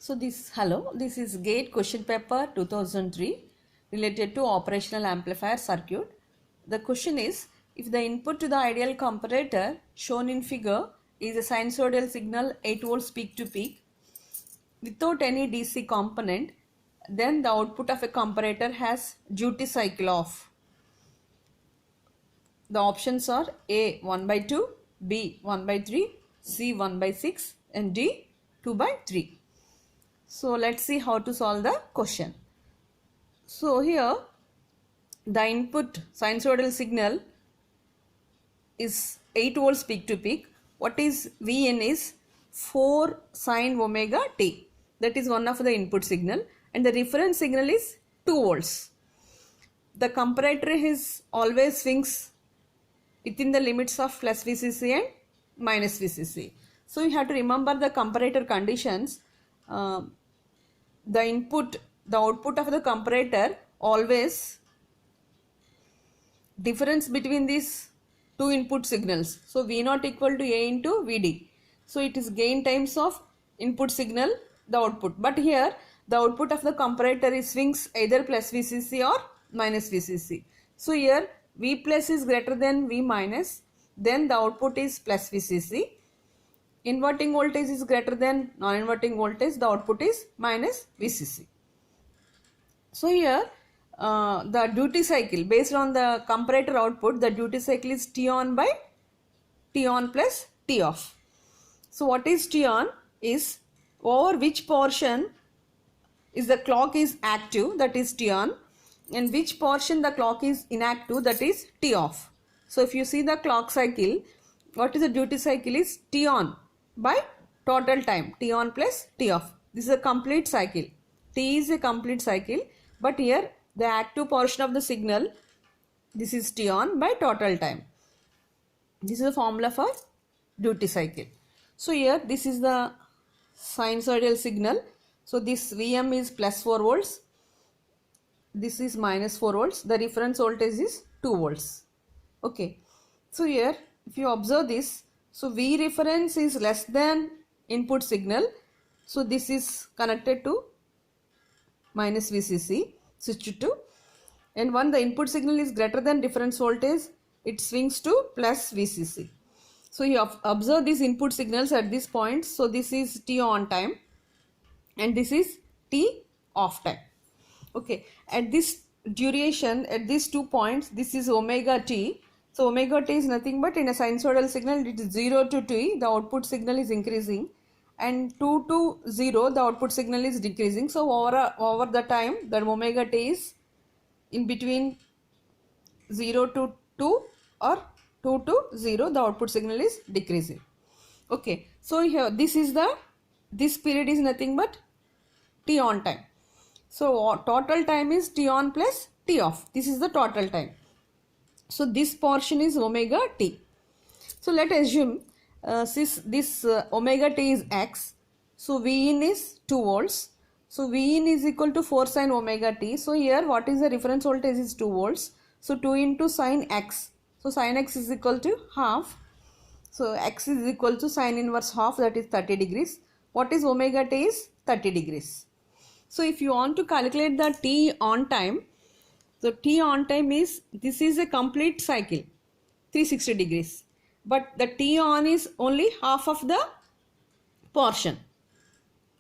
This is GATE question paper 2003 related to operational amplifier circuit. The question is, if the input to the ideal comparator shown in figure is a sinusoidal signal 8 volts peak to peak without any DC component, then the output of a comparator has duty cycle of. The options are A 1 by 2, B 1 by 3, C 1 by 6 and D 2 by 3. So let's see how to solve the question. So here the input sinusoidal signal is 8 volts peak to peak. What is Vn is 4 sin omega t. That is one of the input signal, and the reference signal is 2 volts. The comparator is always swings within the limits of plus VCC and minus VCC. So you have to remember the comparator conditions. The output of the comparator always difference between these two input signals. So V0 equal to A into Vd. So it is gain times of input signal, the output. But here the output of the comparator is swings either plus VCC or minus VCC. So here V plus is greater than V minus, then the output is plus VCC. Inverting voltage is greater than non-inverting voltage, the output is minus VCC. So here the duty cycle based on the comparator output, the duty cycle is T on by T on plus T off. So what is T on is over which portion is the clock is active, that is T on, and which portion the clock is inactive, that is T off. So if you see the clock cycle, what is the duty cycle is T on by total time, T on plus T off. This is a complete cycle. T is a complete cycle, but here the active portion of the signal, this is T on by total time. This is the formula for duty cycle. So here this is the sinusoidal signal. So this Vm is plus 4 volts. This is minus 4 volts. The reference voltage is 2 volts. Okay. So here if you observe this, so V reference is less than input signal. So this is connected to minus VCC, switch to, and when the input signal is greater than difference voltage, it swings to plus VCC. So you observe these input signals at this point. So this is T on time and this is T off time. Okay, at this duration, at these 2 points, this is omega t. So omega t is nothing but in a sinusoidal signal, it is 0 to t, the output signal is increasing, and 2 to 0, the output signal is decreasing. So over the time, the omega t is in between 0 to 2 or 2 to 0, the output signal is decreasing. Okay, so here this period is nothing but T on time. So total time is T on plus T off. This is the total time. So this portion is omega t. So let us assume this omega t is x. So V in is 2 volts. So V in is equal to 4 sin omega t. So here what is the reference voltage is 2 volts. So 2 into sin x. So sin x is equal to half. So x is equal to sin inverse half, that is 30 degrees. What is omega t is 30 degrees. So if you want to calculate the T on time, so T on time is, this is a complete cycle, 360 degrees. But the T on is only half of the portion.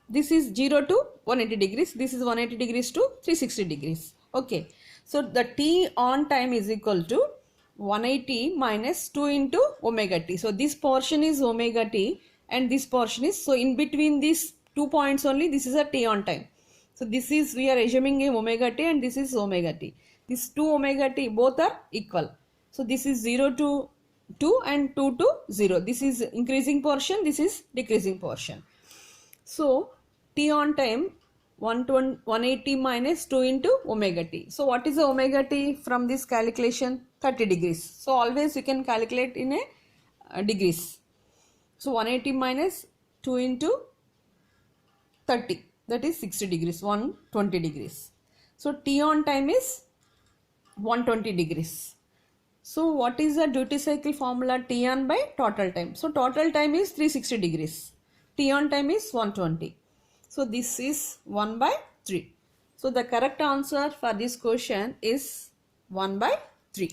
This is 0 to 180 degrees. This is 180 degrees to 360 degrees. Okay. So the T on time is equal to 180 minus 2 into omega t. So this portion is omega t and this portion is, so in between these 2 points only, this is a T on time. So this is, we are assuming a omega t and this is omega t. These 2 omega t both are equal. So this is 0 to 2 and 2 to 0. This is increasing portion, this is decreasing portion. So T on time 180 minus 2 into omega t. So what is the omega t from this calculation? 30 degrees. So always you can calculate in a degrees. So 180 minus 2 into 30, that is 60 degrees, 120 degrees. So T on time is 120 degrees. So what is the duty cycle formula? T on by total time. So total time is 360 degrees. T on time is 120. So this is 1 by 3. So the correct answer for this question is 1 by 3.